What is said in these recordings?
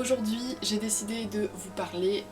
Aujourd'hui, j'ai décidé de vous parler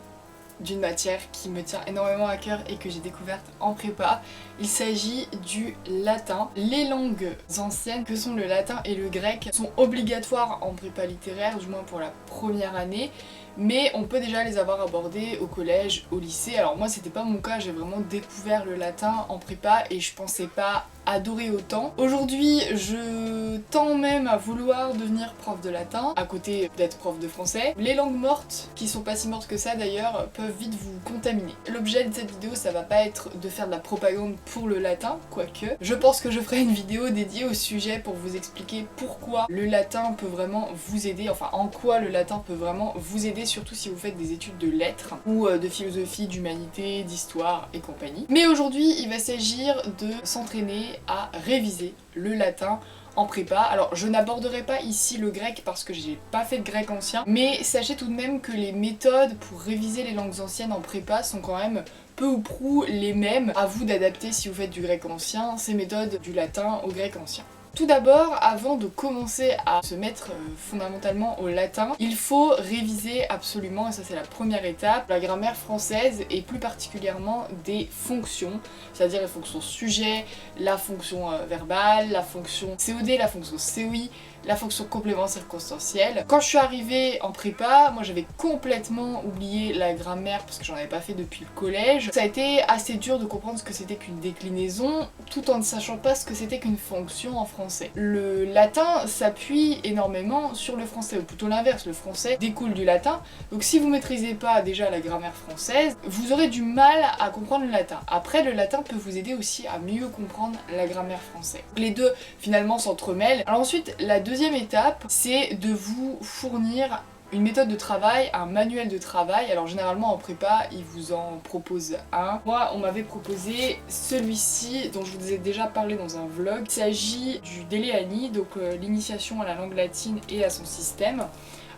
d'une matière qui me tient énormément à cœur et que j'ai découverte en prépa. Il s'agit du latin. Les langues anciennes, que sont le latin et le grec, sont obligatoires en prépa littéraire, du moins pour la première année. Mais on peut déjà les avoir abordées au collège, au lycée. Alors moi c'était pas mon cas, j'ai vraiment découvert le latin en prépa et je pensais pas adorer autant. Aujourd'hui je tends même à vouloir devenir prof de latin, à côté d'être prof de français. Les langues mortes, qui sont pas si mortes que ça d'ailleurs, peuvent vite vous contaminer. L'objet de cette vidéo ça va pas être de faire de la propagande pour le latin, quoique. Je pense que je ferai une vidéo dédiée au sujet pour vous expliquer pourquoi le latin peut vraiment vous aider, enfin en quoi le latin peut vraiment vous aider, surtout si vous faites des études de lettres ou de philosophie, d'humanité, d'histoire et compagnie. Mais aujourd'hui, il va s'agir de s'entraîner à réviser le latin en prépa. Alors je n'aborderai pas ici le grec parce que j'ai pas fait de grec ancien, mais sachez tout de même que les méthodes pour réviser les langues anciennes en prépa sont quand même peu ou prou les mêmes. À vous d'adapter si vous faites du grec ancien, ces méthodes du latin au grec ancien. Tout d'abord, avant de commencer à se mettre fondamentalement au latin, il faut réviser absolument, et ça c'est la première étape, la grammaire française et plus particulièrement des fonctions, c'est-à-dire les fonctions sujet, la fonction verbale, la fonction COD, la fonction COI, la fonction complément circonstanciel. Quand je suis arrivée en prépa, moi j'avais complètement oublié la grammaire parce que j'en avais pas fait depuis le collège. Ça a été assez dur de comprendre ce que c'était qu'une déclinaison tout en ne sachant pas ce que c'était qu'une fonction en français. Le latin s'appuie énormément sur le français, ou plutôt l'inverse, le français découle du latin. Donc si vous maîtrisez pas déjà la grammaire française, vous aurez du mal à comprendre le latin. Après, le latin peut vous aider aussi à mieux comprendre la grammaire française. Les deux finalement s'entremêlent. Alors ensuite, la deuxième étape, c'est de vous fournir une méthode de travail, un manuel de travail. Alors généralement en prépa, ils vous en proposent un. Moi, on m'avait proposé celui-ci dont je vous ai déjà parlé dans un vlog. Il s'agit du Dele Alli, donc l'initiation à la langue latine et à son système.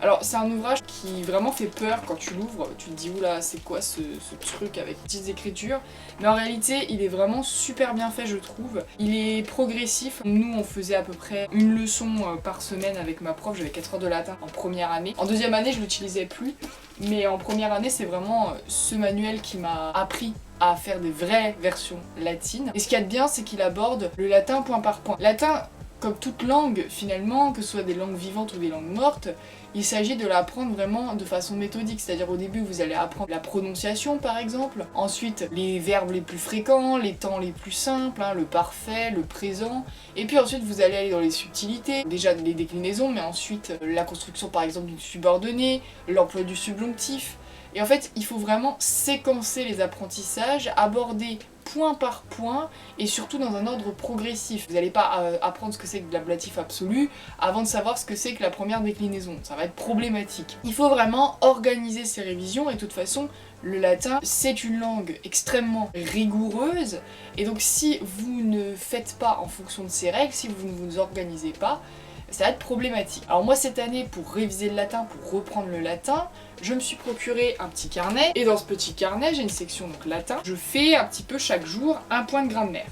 Alors c'est un ouvrage qui vraiment fait peur quand tu l'ouvres, tu te dis oula c'est quoi ce truc avec petites écritures, mais en réalité il est vraiment super bien fait je trouve, il est progressif. Nous on faisait à peu près une leçon par semaine avec ma prof, j'avais 4 heures de latin en première année, en deuxième année je l'utilisais plus, mais en première année c'est vraiment ce manuel qui m'a appris à faire des vraies versions latines. Et ce qu'il y a de bien c'est qu'il aborde le latin point par point. Latin, comme toute langue finalement, que ce soit des langues vivantes ou des langues mortes, il s'agit de l'apprendre vraiment de façon méthodique, c'est-à-dire au début vous allez apprendre la prononciation par exemple, ensuite les verbes les plus fréquents, les temps les plus simples, le parfait, le présent, et puis ensuite vous allez aller dans les subtilités, déjà les déclinaisons, mais ensuite la construction par exemple d'une subordonnée, l'emploi du subjonctif. Et en fait, il faut vraiment séquencer les apprentissages, aborder point par point et surtout dans un ordre progressif. Vous n'allez pas apprendre ce que c'est que l'ablatif absolu avant de savoir ce que c'est que la première déclinaison. Ça va être problématique. Il faut vraiment organiser ces révisions et de toute façon, le latin, c'est une langue extrêmement rigoureuse et donc si vous ne faites pas en fonction de ces règles, si vous ne vous organisez pas, ça va être problématique. Alors moi cette année, pour réviser le latin, pour reprendre le latin, je me suis procuré un petit carnet, et dans ce petit carnet, j'ai une section donc latin. Je fais un petit peu chaque jour un point de grammaire.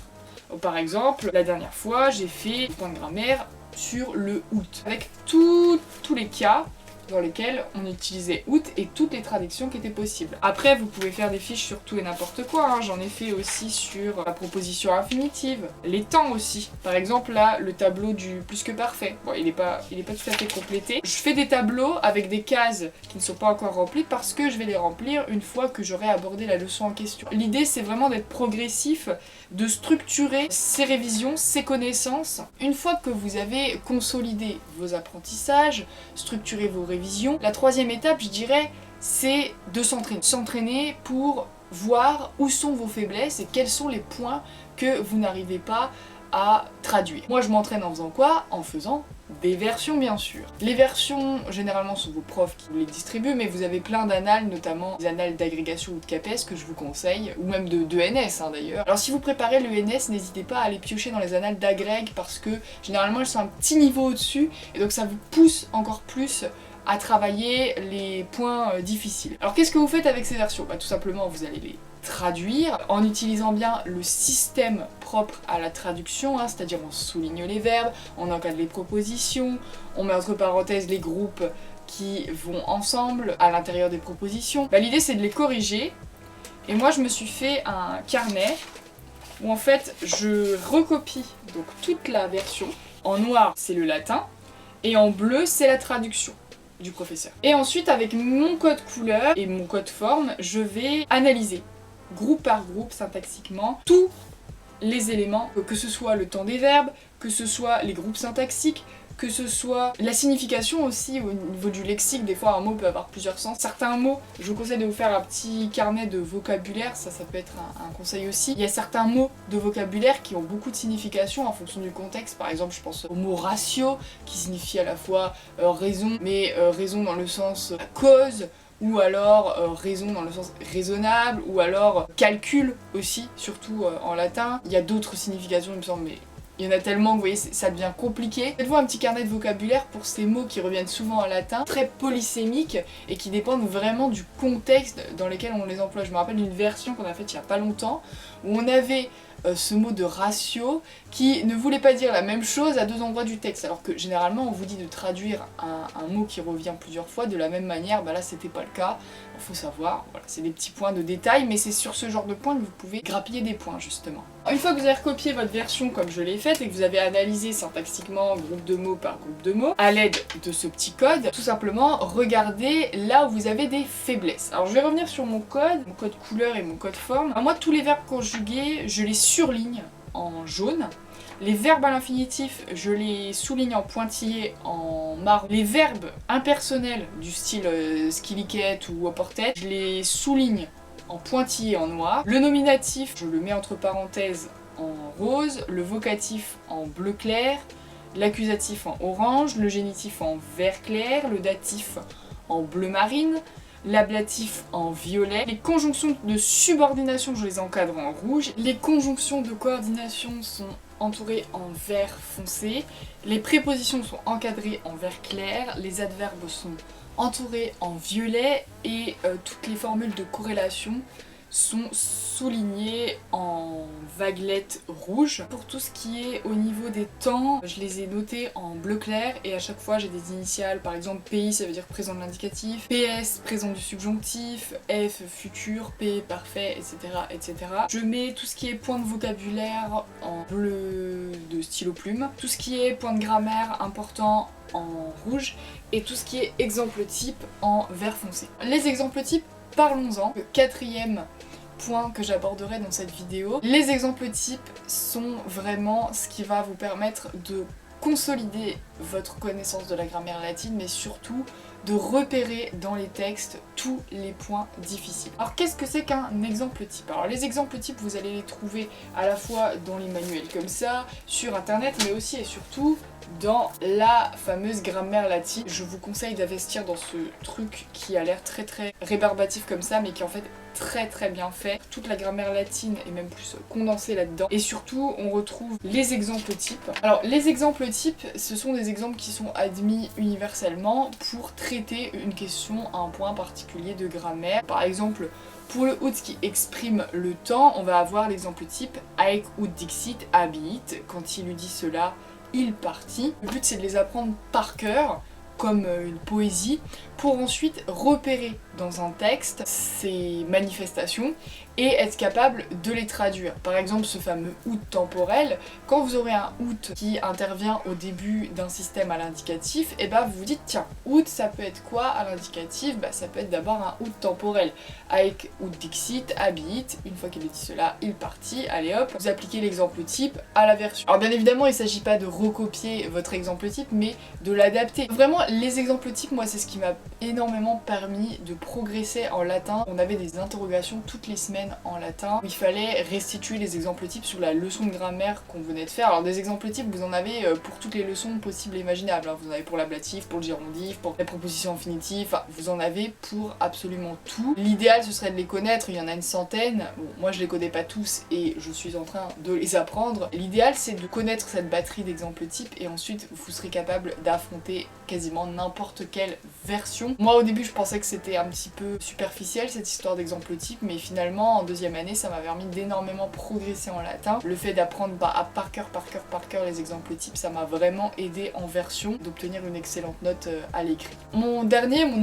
Donc, par exemple, la dernière fois, j'ai fait un point de grammaire sur le août, avec tous les cas dans lesquels on utilisait août et toutes les traductions qui étaient possibles. Après, vous pouvez faire des fiches sur tout et n'importe quoi, j'en ai fait aussi sur la proposition infinitive, les temps aussi. Par exemple, là, le tableau du plus que parfait. Bon, il est pas tout à fait complété. Je fais des tableaux avec des cases qui ne sont pas encore remplies parce que je vais les remplir une fois que j'aurai abordé la leçon en question. L'idée, c'est vraiment d'être progressif, de structurer ces révisions, ces connaissances. Une fois que vous avez consolidé vos apprentissages, structuré vos révisions, la troisième étape, je dirais, c'est de s'entraîner. S'entraîner pour voir où sont vos faiblesses et quels sont les points que vous n'arrivez pas à traduire. Moi, je m'entraîne en faisant quoi? En faisant des versions bien sûr. Les versions généralement sont vos profs qui vous les distribuent, mais vous avez plein d'annales, notamment des annales d'agrégation ou de CAPES que je vous conseille, ou même de NS d'ailleurs. Alors si vous préparez le NS, n'hésitez pas à aller piocher dans les annales d'agrég parce que généralement elles sont un petit niveau au-dessus et donc ça vous pousse encore plus à travailler les points difficiles. Alors qu'est-ce que vous faites avec ces versions? Tout simplement vous allez les traduire en utilisant bien le système propre à la traduction, c'est-à-dire on souligne les verbes, on encadre les propositions, on met entre parenthèses les groupes qui vont ensemble à l'intérieur des propositions. Bah, l'idée c'est de les corriger. Et moi je me suis fait un carnet où en fait je recopie donc toute la version. En noir c'est le latin et en bleu c'est la traduction du professeur. Et ensuite avec mon code couleur et mon code forme, je vais analyser groupe par groupe syntaxiquement tous les éléments, que ce soit le temps des verbes, que ce soit les groupes syntaxiques, que ce soit la signification aussi au niveau du lexique. Des fois un mot peut avoir plusieurs sens. Certains mots, je vous conseille de vous faire un petit carnet de vocabulaire, ça peut être un conseil aussi. Il y a certains mots de vocabulaire qui ont beaucoup de signification en fonction du contexte. Par exemple je pense au mot ratio qui signifie à la fois raison, mais raison dans le sens cause, ou alors raison dans le sens raisonnable, ou alors calcul aussi, surtout en latin. Il y a d'autres significations il me semble, mais il y en a tellement que vous voyez ça devient compliqué. Faites-vous un petit carnet de vocabulaire pour ces mots qui reviennent souvent en latin, très polysémiques et qui dépendent vraiment du contexte dans lequel on les emploie. Je me rappelle d'une version qu'on a faite il y a pas longtemps où on avait ce mot de ratio qui ne voulait pas dire la même chose à deux endroits du texte, alors que généralement on vous dit de traduire un mot qui revient plusieurs fois de la même manière. Bah là c'était pas le cas, il faut savoir, voilà, c'est des petits points de détail, mais c'est sur ce genre de points que vous pouvez grappiller des points justement. Une fois que vous avez recopié votre version comme je l'ai faite et que vous avez analysé syntaxiquement groupe de mots par groupe de mots, à l'aide de ce petit code, tout simplement regardez là où vous avez des faiblesses. Alors je vais revenir sur mon code couleur et mon code forme. Alors, moi tous les verbes conjugués, je les surligne en jaune. Les verbes à l'infinitif, je les souligne en pointillé en marron. Les verbes impersonnels du style skilliket ou oportet, je les souligne en pointillé en noir. Le nominatif, je le mets entre parenthèses en rose. Le vocatif en bleu clair. L'accusatif en orange. Le génitif en vert clair. Le datif en bleu marine. L'ablatif en violet. Les conjonctions de subordination, je les encadre en rouge. Les conjonctions de coordination sont entourées en vert foncé. Les prépositions sont encadrées en vert clair. Les adverbes sont entourés en violet et toutes les formules de corrélation sont soulignées en vaguelettes rouges. Pour tout ce qui est au niveau des temps, je les ai notés en bleu clair et à chaque fois j'ai des initiales. Par exemple PI ça veut dire présent de l'indicatif, PS présent du subjonctif, F futur, P parfait, etc. etc. Je mets tout ce qui est point de vocabulaire en bleu de stylo plume, tout ce qui est point de grammaire important en rouge et tout ce qui est exemple type en vert foncé. Les exemples types, parlons-en. Le quatrième point que j'aborderai dans cette vidéo. Les exemples types sont vraiment ce qui va vous permettre de consolider votre connaissance de la grammaire latine, mais surtout de repérer dans les textes tous les points difficiles. Alors qu'est-ce que c'est qu'un exemple type? Alors les exemples types, vous allez les trouver à la fois dans les manuels comme ça, sur internet, mais aussi et surtout dans la fameuse grammaire latine. Je vous conseille d'investir dans ce truc qui a l'air très rébarbatif comme ça, mais qui est en fait très bien fait. Toute la grammaire latine est même plus condensée là-dedans. Et surtout, on retrouve les exemples types. Alors les exemples types, ce sont des exemples qui sont admis universellement pour traiter une question à un point particulier de grammaire. Par exemple, pour le ut qui exprime le temps, on va avoir l'exemple type Haec ut dixit habiit. Quand il lui dit cela, il partit. Le but c'est de les apprendre par cœur, comme une poésie, pour ensuite repérer dans un texte ces manifestations et être capable de les traduire. Par exemple ce fameux out temporel, quand vous aurez un out qui intervient au début d'un système à l'indicatif, et bah vous vous dites tiens, out ça peut être quoi à l'indicatif? Bah ça peut être d'abord un out temporel. Haec ut dixit habiit, une fois qu'il a dit cela, il partit, allez hop, vous appliquez l'exemple type à la version. Alors bien évidemment il ne s'agit pas de recopier votre exemple type, mais de l'adapter. Vraiment les exemples types, moi c'est ce qui m'a énormément permis de progresser en latin. On avait des interrogations toutes les semaines en latin où il fallait restituer les exemples types sur la leçon de grammaire qu'on venait de faire. Alors des exemples types, vous en avez pour toutes les leçons possibles et imaginables. Vous en avez pour l'ablatif, pour le gérondif, pour les propositions infinitives, enfin, vous en avez pour absolument tout. L'idéal ce serait de les connaître, il y en a une centaine. Bon, moi je les connais pas tous et je suis en train de les apprendre. L'idéal c'est de connaître cette batterie d'exemples types et ensuite vous serez capable d'affronter quasiment quasiment n'importe quelle version. Moi au début je pensais que c'était un petit peu superficiel cette histoire d'exemple type, mais finalement en deuxième année ça m'a permis d'énormément progresser en latin. Le fait d'apprendre par cœur les exemples types, ça m'a vraiment aidé en version d'obtenir une excellente note à l'écrit. Mon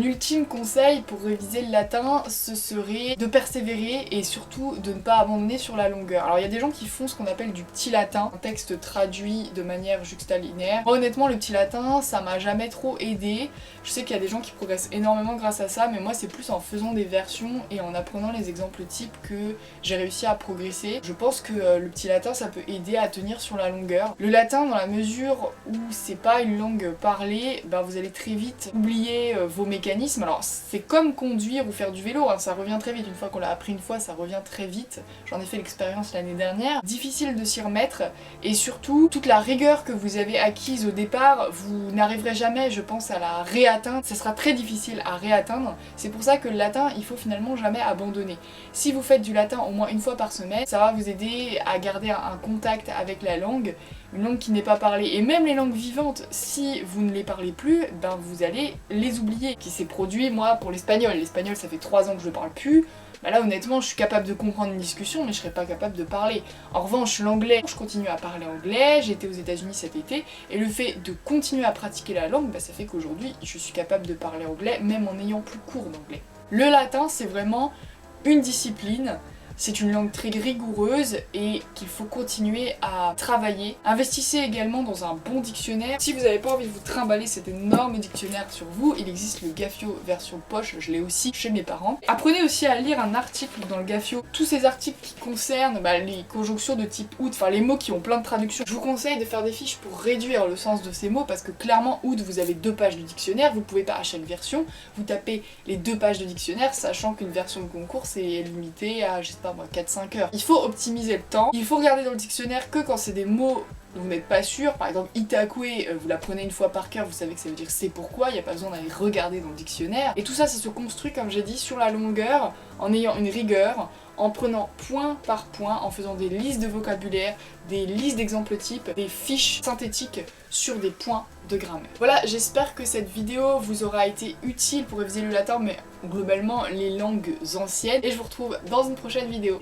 ultime conseil pour réviser le latin, ce serait de persévérer et surtout de ne pas abandonner sur la longueur. Alors il y a des gens qui font ce qu'on appelle du petit latin, un texte traduit de manière juxtalinéaire. Moi honnêtement le petit latin ça m'a jamais trop aidé. Je sais qu'il y a des gens qui progressent énormément grâce à ça, mais moi c'est plus en faisant des versions et en apprenant les exemples types que j'ai réussi à progresser. Je pense que le petit latin ça peut aider à tenir sur la longueur. Le latin dans la mesure où c'est pas une langue parlée, vous allez très vite oublier vos mécanismes. Alors c'est comme conduire ou faire du vélo, hein, ça revient très vite. Une fois qu'on l'a appris une fois, ça revient très vite. J'en ai fait l'expérience l'année dernière. Difficile de s'y remettre et surtout toute la rigueur que vous avez acquise au départ, vous n'arriverez jamais, je pense, à la réatteindre. Ce sera très difficile à réatteindre. C'est pour ça que le latin, il faut finalement jamais abandonner. Si vous faites du latin au moins une fois par semaine, ça va vous aider à garder un contact avec la langue, une langue qui n'est pas parlée. Et même les langues vivantes, si vous ne les parlez plus, vous allez les oublier. Qui s'est produit, moi, pour l'espagnol. L'espagnol, ça fait 3 ans que je le parle plus. Là honnêtement je suis capable de comprendre une discussion mais je serais pas capable de parler. En revanche l'anglais, je continue à parler anglais, j'ai été aux États-Unis cet été et le fait de continuer à pratiquer la langue, ça fait qu'aujourd'hui je suis capable de parler anglais même en ayant plus cours d'anglais. Le latin c'est vraiment une discipline. C'est une langue très rigoureuse et qu'il faut continuer à travailler. Investissez également dans un bon dictionnaire. Si vous n'avez pas envie de vous trimballer cet énorme dictionnaire sur vous, il existe le Gafio version poche, je l'ai aussi chez mes parents. Apprenez aussi à lire un article dans le Gafio. Tous ces articles qui concernent les conjonctions de type out, enfin les mots qui ont plein de traductions. Je vous conseille de faire des fiches pour réduire le sens de ces mots parce que clairement out vous avez 2 pages de dictionnaire, vous pouvez pas à chaque version, vous tapez les 2 pages de dictionnaire sachant qu'une version de concours c'est limité à 4-5 heures. Il faut optimiser le temps, il faut regarder dans le dictionnaire que quand c'est des mots dont vous n'êtes pas sûr, par exemple Itakwe, vous la prenez une fois par cœur, vous savez que ça veut dire c'est pourquoi, il n'y a pas besoin d'aller regarder dans le dictionnaire. Et tout ça, ça se construit, comme j'ai dit, sur la longueur, en ayant une rigueur, en prenant point par point, en faisant des listes de vocabulaire, des listes d'exemples types, des fiches synthétiques sur des points de grammaire. Voilà, j'espère que cette vidéo vous aura été utile pour réviser le latin, mais globalement les langues anciennes. Et je vous retrouve dans une prochaine vidéo.